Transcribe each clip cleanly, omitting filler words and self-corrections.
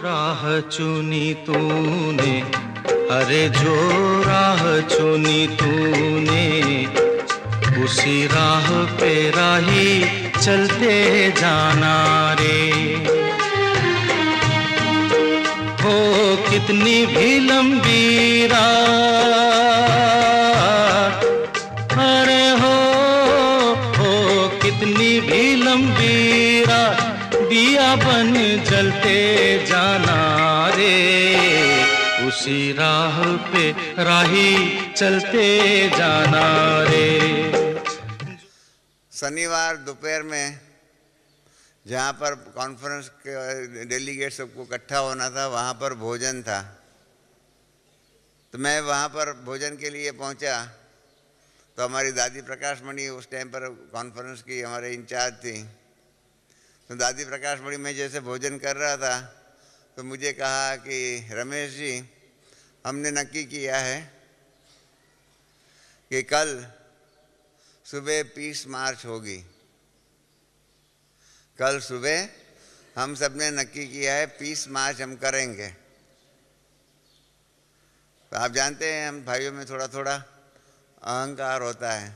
राह चुनी तूने, अरे जो राह चुनी तूने, उसी राह पे राही चलते जाना रे। हो कितनी भी लंबी रात, अरे हो कितनी भी लंबी रात, दिया बन जलते जाना रे। उसी राह पे राही चलते जाना रे। शनिवार दोपहर में जहाँ पर कॉन्फ्रेंस के डेलीगेट सबको इकट्ठा होना था, वहाँ पर भोजन था। तो मैं वहाँ पर भोजन के लिए पहुँचा तो हमारी दादी प्रकाश मणि उस टाइम पर कॉन्फ्रेंस की हमारे इंचार्ज थी। तो दादी प्रकाश मणि में जैसे भोजन कर रहा था तो मुझे कहा कि रमेश जी, हमने नक्की किया है कि कल सुबह 20 मार्च होगी। कल सुबह हम सब ने नक्की किया है 20 मार्च हम करेंगे। तो आप जानते हैं हम भाइयों में थोड़ा थोड़ा अहंकार होता है।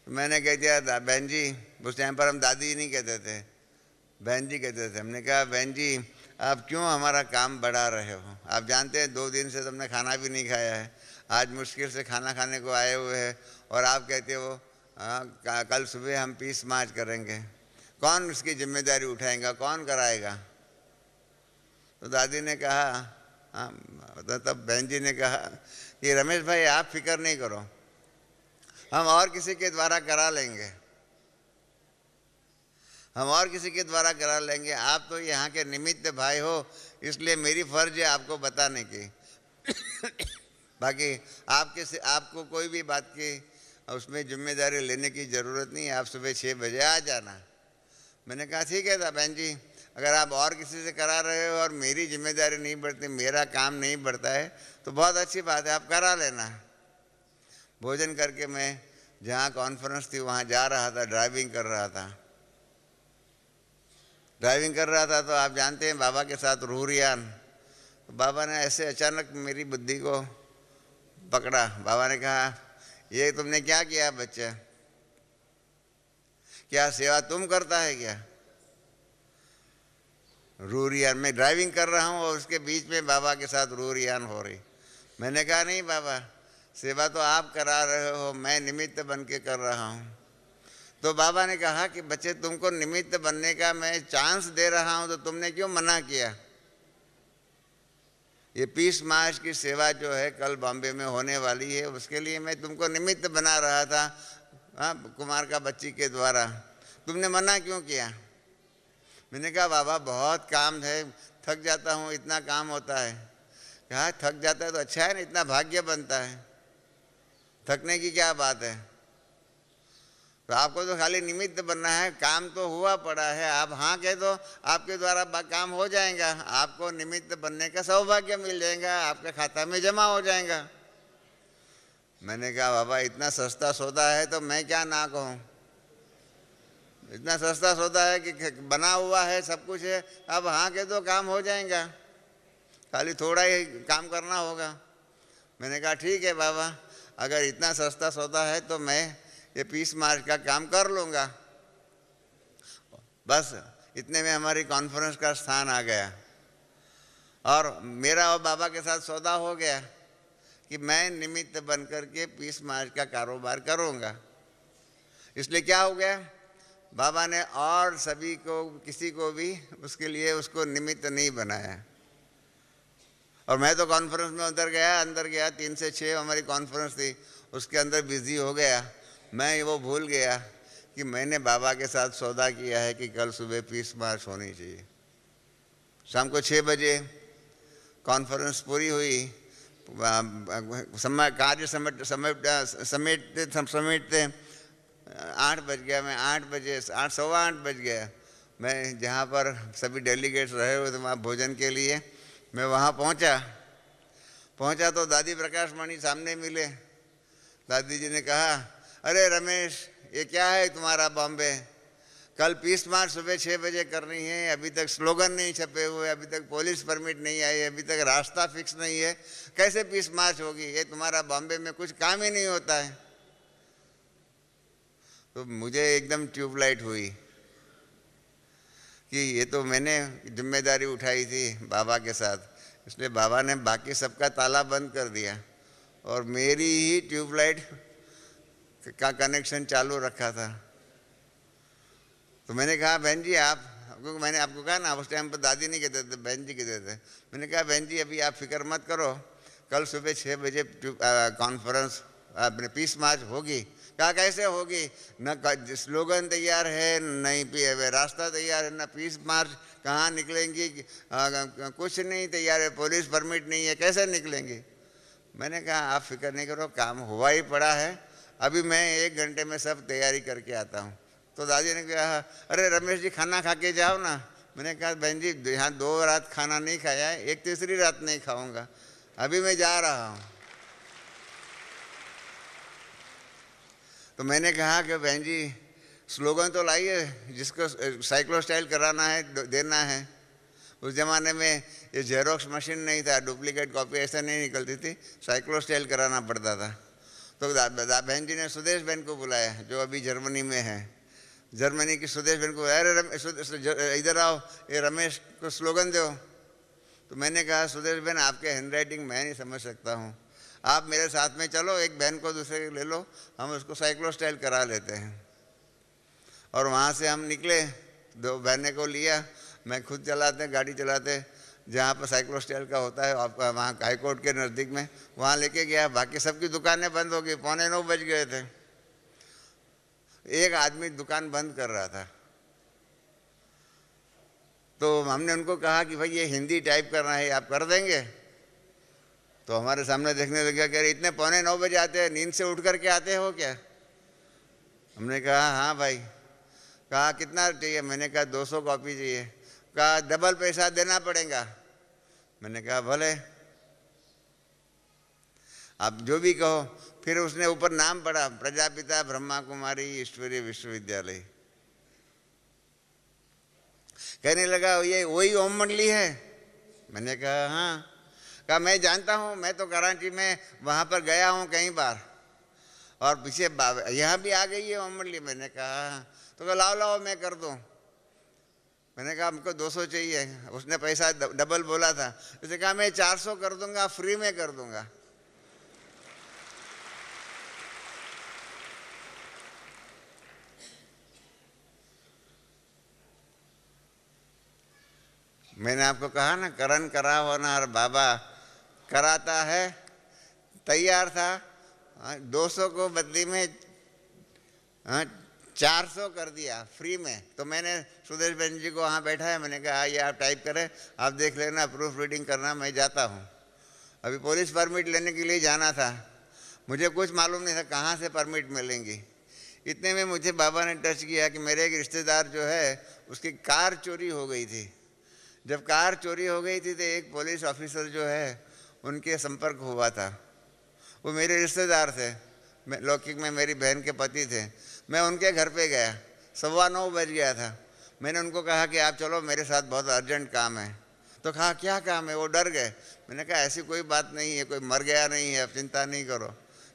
तो मैंने कह दिया बहन जी, उस टाइम पर हम दादी नहीं कहते थे, बहन जी कहते थे। हमने कहा बहन जी आप क्यों हमारा काम बढ़ा रहे हो? आप जानते हैं 2 दिन से तुमने खाना भी नहीं खाया है, आज मुश्किल से खाना खाने को आए हुए हैं और आप कहते हो कल सुबह हम 20 मार्च करेंगे। कौन उसकी जिम्मेदारी उठाएगा, कौन कराएगा? तो दादी ने कहा, तब बहन जी ने कहा कि रमेश भाई आप फिक्र नहीं करो, हम और किसी के द्वारा करा लेंगे, हम और किसी के द्वारा करा लेंगे। आप तो यहाँ के निमित्त भाई हो, इसलिए मेरी फर्ज है आपको बताने की। बाकी आपको कोई भी बात की उसमें जिम्मेदारी लेने की ज़रूरत नहीं है, आप सुबह 6 बजे आ जाना। मैंने कहा ठीक है था बहन जी, अगर आप और किसी से करा रहे हो और मेरी जिम्मेदारी नहीं बढ़ती, मेरा काम नहीं बढ़ता है तो बहुत अच्छी बात है, आप करा लेना। भोजन करके मैं जहाँ कॉन्फ्रेंस थी वहाँ जा रहा था, ड्राइविंग कर रहा था तो आप जानते हैं बाबा के साथ रूरियान। तो बाबा ने ऐसे अचानक मेरी बुद्धि को पकड़ा। बाबा ने कहा ये तुमने क्या किया बच्चा, क्या सेवा तुम करता है क्या? रूरियान, मैं ड्राइविंग कर रहा हूँ और उसके बीच में बाबा के साथ रूरियान हो रही। मैंने कहा नहीं बाबा, सेवा तो आप करा रहे हो, मैं निमित्त बन के कर रहा हूँ। तो बाबा ने कहा कि बच्चे तुमको निमित्त बनने का मैं चांस दे रहा हूँ तो तुमने क्यों मना किया? ये 20 मार्च की सेवा जो है कल बॉम्बे में होने वाली है, उसके लिए मैं तुमको निमित्त बना रहा था, कुमार का बच्ची के द्वारा, तुमने मना क्यों किया? मैंने कहा बाबा बहुत काम है, थक जाता हूँ, इतना काम होता है। कहा थक जाता है तो अच्छा है ना, इतना भाग्य बनता है, थकने की क्या बात है? तो आपको तो खाली निमित्त बनना है, काम तो हुआ पड़ा है, आप हाँ कह दो आपके द्वारा काम हो जाएगा, आपको निमित्त बनने का सौभाग्य मिल जाएगा, आपके खाता में जमा हो जाएगा। मैंने कहा बाबा इतना सस्ता सौदा है तो मैं क्या ना कहूँ, इतना सस्ता सौदा है कि बना हुआ है, सब कुछ है, अब हाँ कह दो काम हो जाएगा, खाली थोड़ा ही काम करना होगा। मैंने कहा ठीक है बाबा, अगर इतना सस्ता सौदा है तो मैं ये 20 मार्च का काम कर लूँगा। बस इतने में हमारी कॉन्फ्रेंस का स्थान आ गया और मेरा और बाबा के साथ सौदा हो गया कि मैं निमित्त बन कर के 20 मार्च का कारोबार करूँगा। इसलिए क्या हो गया, बाबा ने और सभी को, किसी को भी उसके लिए उसको निमित्त नहीं बनाया। और मैं तो कॉन्फ्रेंस में अंदर गया 3 से 6 हमारी कॉन्फ्रेंस थी, उसके अंदर बिजी हो गया। मैं वो भूल गया कि मैंने बाबा के साथ सौदा किया है कि कल सुबह 20 मार्च होनी चाहिए। शाम को 6 बजे कॉन्फ्रेंस पूरी हुई, कार्य समेटते 8 बज गया। मैं 8:15 बज गया। मैं जहाँ पर सभी डेलीगेट्स रहे हुए थे वहाँ भोजन के लिए मैं वहाँ पहुँचा तो दादी प्रकाश मणि सामने मिले। दादी जी ने कहा अरे रमेश, ये क्या है तुम्हारा बॉम्बे, कल पीस मार्च सुबह 6 बजे करनी है, अभी तक स्लोगन नहीं छपे हुए, अभी तक पुलिस परमिट नहीं आई, अभी तक रास्ता फिक्स नहीं है, कैसे पीस मार्च होगी? ये तुम्हारा बॉम्बे में कुछ काम ही नहीं होता है। तो मुझे एकदम ट्यूबलाइट हुई कि ये तो मैंने जिम्मेदारी उठाई थी बाबा के साथ, इसलिए बाबा ने बाकी सबका ताला बंद कर दिया और मेरी ही ट्यूबलाइट का कनेक्शन चालू रखा था। तो मैंने कहा बहन जी मैंने आपको कहा ना, उस टाइम पर दादी नहीं कहते थे, बहन जी कहते थे। मैंने कहा बहन जी अभी आप फिक्र मत करो, कल सुबह 6 बजे कॉन्फ्रेंस अपने पीस मार्च होगी। कहा कैसे होगी? न स्लोगन तैयार है, नहीं रास्ता तैयार है, न पीस मार्च कहाँ निकलेंगी, कुछ नहीं तैयार है, पुलिस परमिट नहीं है, कैसे निकलेंगी? मैंने कहा आप फिक्र नहीं करो, काम हुआ ही पड़ा है, अभी मैं 1 घंटे में सब तैयारी करके आता हूँ। तो दादी ने कहा अरे रमेश जी खाना खा के जाओ ना। मैंने कहा बहन जी यहाँ 2 रात खाना नहीं खाया है, एक तीसरी रात नहीं खाऊंगा, अभी मैं जा रहा हूँ। तो मैंने कहा कि बहन जी स्लोगन तो लाइए, जिसको साइक्लो स्टाइल कराना है देना है। उस ज़माने में ये जेरोक्स मशीन नहीं था, डुप्लीकेट कॉपी ऐसा नहीं निकलती थी, साइक्लो स्टाइल कराना पड़ता था। तो बहन जी ने सुदेश बहन को बुलाया जो अभी जर्मनी में है, जर्मनी की सुदेश बहन को, अरे इधर आओ, ये रमेश को स्लोगन दो। तो मैंने कहा सुदेश बहन आपके हैंडराइटिंग मैं नहीं समझ सकता हूँ, आप मेरे साथ में चलो, एक बहन को दूसरे ले लो, हम उसको साइक्लो स्टाइल करा लेते हैं। और वहाँ से हम निकले, 2 बहने को लिया, मैं खुद चलाते गाड़ी चलाते, जहाँ पर साइक्लो स्टाइल का होता है आपका वहाँ हाई कोर्ट के नज़दीक में, वहाँ लेके गया। बाकी सबकी दुकानें बंद हो गई, 8:45 बज गए थे। एक आदमी दुकान बंद कर रहा था, तो हमने उनको कहा कि भाई ये हिंदी टाइप करना है, आप कर देंगे? तो हमारे सामने देखने लगा कि इतने 8:45 बजे आते हैं, नींद से उठ करके आते हो क्या? हमने कहा हाँ भाई। कहा कितना चाहिए? मैंने कहा 200 कॉपी चाहिए। कहा डबल पैसा देना पड़ेगा। मैंने कहा भले, आप जो भी कहो। फिर उसने ऊपर नाम पढ़ा, प्रजापिता ब्रह्मा कुमारी ईश्वरीय विश्वविद्यालय। कहने लगा ये वही ओम मंडली है? मैंने कहा हाँ। कहा मैं जानता हूँ, मैं तो कराची में वहाँ पर गया हूँ कई बार, और पीछे यहाँ भी आ गई है ओम मंडली। मैंने कहा तो कहा लाओ मैं कर दूँ। मैंने कहा हमको 200 चाहिए। उसने पैसा डबल बोला था। उसने कहा मैं 400 कर दूंगा, फ्री में कर दूंगा। मैंने आपको कहा ना, करन कराओ ना, और बाबा कराता है। तैयार था, 200 को बदली में 400 कर दिया फ्री में। तो मैंने सुदेश बहन जी को वहाँ बैठा है, मैंने कहा ये आप टाइप करें, आप देख लेना, प्रूफ रीडिंग करना, मैं जाता हूँ। अभी पुलिस परमिट लेने के लिए जाना था, मुझे कुछ मालूम नहीं था कहाँ से परमिट मिलेंगी। इतने में मुझे बाबा ने टच किया कि मेरे एक रिश्तेदार जो है उसकी कार चोरी हो गई थी। जब कार चोरी हो गई थी तो एक पुलिस ऑफिसर जो है उनके संपर्क हुआ था। वो मेरे रिश्तेदार थे, लौकिक में मेरी बहन के पति थे। मैं उनके घर पे गया, 9:15 बज गया था। मैंने उनको कहा कि आप चलो मेरे साथ, बहुत अर्जेंट काम है। तो कहा क्या काम है? वो डर गए। मैंने कहा ऐसी कोई बात नहीं है, कोई मर गया नहीं है, आप चिंता नहीं करो।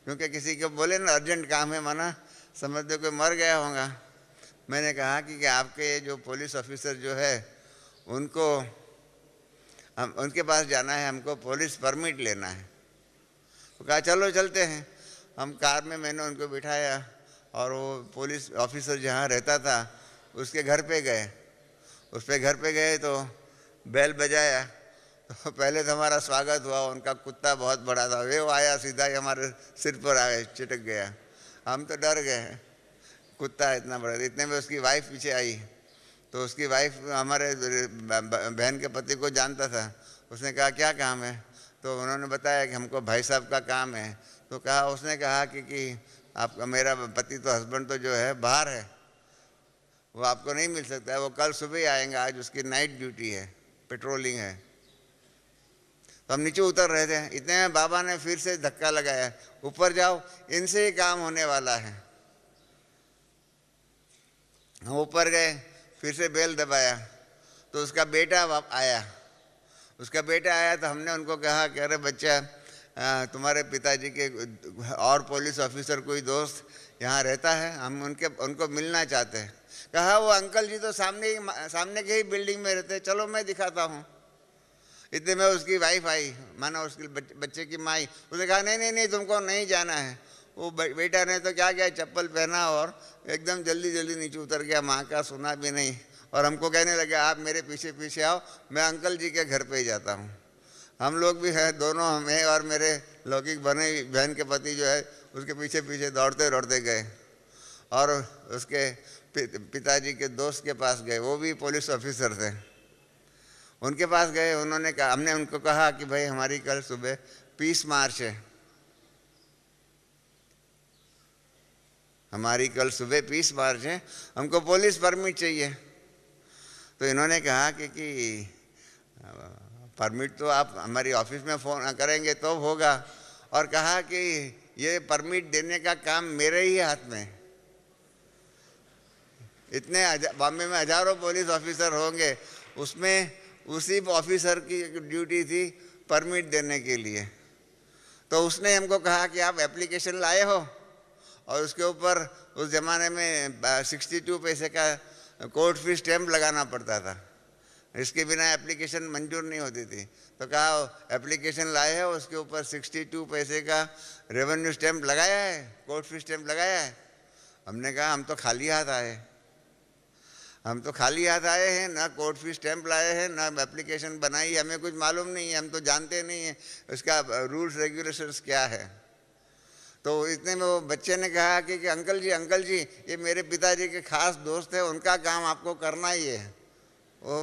क्योंकि किसी को बोले ना अर्जेंट काम है, माना समझ दो कोई मर गया होगा। मैंने कहा कि आपके जो पुलिस ऑफिसर जो है उनको हम उनके पास जाना है, हमको पुलिस परमिट लेना है। तो कहा चलो चलते हैं। हम कार में मैंने उनको बिठाया और वो पुलिस ऑफिसर जहाँ रहता था उसके घर पे गए। उस पे घर पे गए तो बेल बजाया। तो पहले तो हमारा स्वागत हुआ, उनका कुत्ता बहुत बड़ा था, वो आया सीधा ही हमारे सिर पर आया, चिटक गया। हम तो डर गए, कुत्ता इतना बड़ा। इतने में उसकी वाइफ पीछे आई। तो उसकी वाइफ हमारे बहन के पति को जानता था। उसने कहा क्या काम है? तो उन्होंने बताया कि हमको भाई साहब का काम है। तो कहा, उसने कहा कि आपका मेरा पति तो हस्बैंड तो जो है बाहर है, वो आपको नहीं मिल सकता है, वो कल सुबह ही आएंगे, आज उसकी नाइट ड्यूटी है, पेट्रोलिंग है। तो हम नीचे उतर रहे थे, इतने में बाबा ने फिर से धक्का लगाया, ऊपर जाओ, इनसे ही काम होने वाला है। हम ऊपर गए, फिर से बेल दबाया तो उसका बेटा आया। उसका बेटा आया तो हमने उनको कहा कि अरे बच्चा, तुम्हारे पिताजी के और पुलिस ऑफिसर कोई दोस्त यहाँ रहता है, हम उनको मिलना चाहते हैं। कहा वो अंकल जी तो सामने के ही बिल्डिंग में रहते, चलो मैं दिखाता हूँ। इतने में उसकी वाइफ आई, माना उसके बच्चे की माई। उसने कहा नहीं नहीं नहीं, तुमको नहीं जाना है। वो बेटा ने तो क्या किया, चप्पल पहना और एकदम जल्दी जल्दी नीचे उतर गया, माँ का सुना भी नहीं, और हमको कहने लगा आप मेरे पीछे पीछे आओ, मैं अंकल जी के घर पे ही जाता हूँ। हम लोग भी हैं दोनों, मैं और मेरे लौकिक बहन के पति जो है उसके पीछे पीछे दौड़ते दौड़ते गए और उसके पिताजी के दोस्त के पास गए। वो भी पुलिस ऑफिसर थे। उनके पास गए, उन्होंने कहा, हमने उनको कहा कि भाई हमारी कल सुबह पीस मार्च है, हमारी कल सुबह पीस मार्च है, हमको पुलिस परमिट चाहिए। तो इन्होंने कहा कि परमिट तो आप हमारी ऑफिस में फ़ोन करेंगे तो होगा, और कहा कि ये परमिट देने का काम मेरे ही हाथ में। इतने बॉम्बे में हजारों पुलिस ऑफिसर होंगे, उसमें उसी ऑफिसर की ड्यूटी थी परमिट देने के लिए। तो उसने हमको कहा कि आप एप्लीकेशन लाए हो, और उसके ऊपर उस ज़माने में 62 पैसे का कोर्ट फी स्टैम्प लगाना पड़ता था, इसके बिना एप्लीकेशन मंजूर नहीं होती थी। तो कहा एप्लीकेशन लाए हैं, उसके ऊपर 62 पैसे का रेवेन्यू स्टैम्प लगाया है, कोर्ट फी स्टैम्प लगाया है। हमने कहा हम तो खाली हाथ आए, हम तो खाली हाथ आए हैं, ना कोर्ट फी स्टैम्प लाए हैं, ना एप्लीकेशन बनाई, हमें कुछ मालूम नहीं है, हम तो जानते नहीं हैं इसका रूल्स रेगुलेशंस क्या है। तो इतने में वो बच्चे ने कहा कि अंकल जी ये मेरे पिताजी के खास दोस्त है, उनका काम आपको करना ही है। वो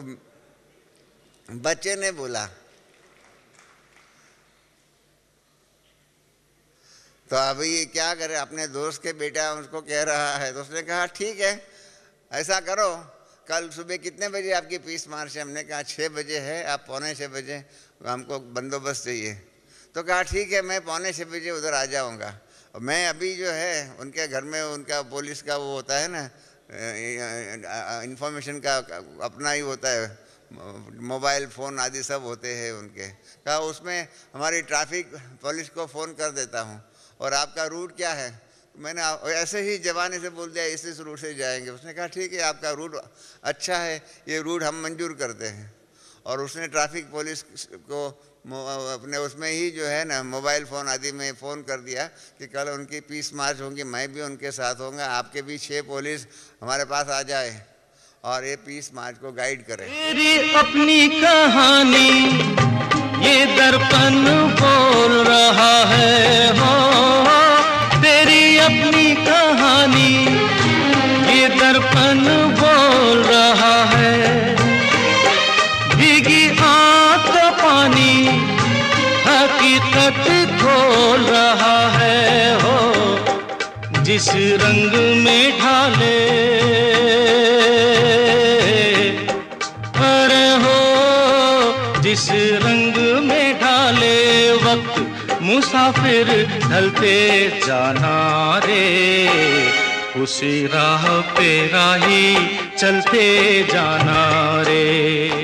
बच्चे ने बोला। तो अभी क्या करे, अपने दोस्त के बेटा उसको कह रहा है। तो उसने कहा ठीक है, ऐसा करो, कल सुबह कितने बजे आपकी पीस मार्च है? हमने कहा 6 बजे है, आप 5:45 बजे हमको बंदोबस्त चाहिए। तो कहा ठीक है, मैं 5:45 बजे उधर आ जाऊँगा। मैं अभी जो है उनके घर में, उनका पुलिस का वो होता है ना, इंफॉर्मेशन का अपना ही होता है, मोबाइल फ़ोन आदि सब होते हैं उनके। कहा उसमें हमारी ट्रैफिक पुलिस को फ़ोन कर देता हूँ, और आपका रूट क्या है? मैंने ऐसे ही जवानी से बोल दिया इस रूट से जाएंगे। उसने कहा ठीक है, आपका रूट अच्छा है, ये रूट हम मंजूर करते हैं। और उसने ट्रैफिक पुलिस को अपने उसमें ही जो है ना मोबाइल फ़ोन आदि में फ़ोन कर दिया कि कल उनकी पीस मार्च होंगी, मैं भी उनके साथ होऊंगा, आपके भी 6 पुलिस हमारे पास आ जाए और ये पीस मार्च को गाइड करें। तेरी अपनी कहानी ये दर्पण बोल रहा है, हो तेरी अपनी कहानी ये दर्पण बोल रहा है। भीगी आँख का पानी हकीकत खोल रहा है, हो जिस रंग में ढाले, अरे हो जिस रंग में ढाले वक्त मुसाफिर ढलते जाना रे, उसी राह पे राही चलते जाना रे।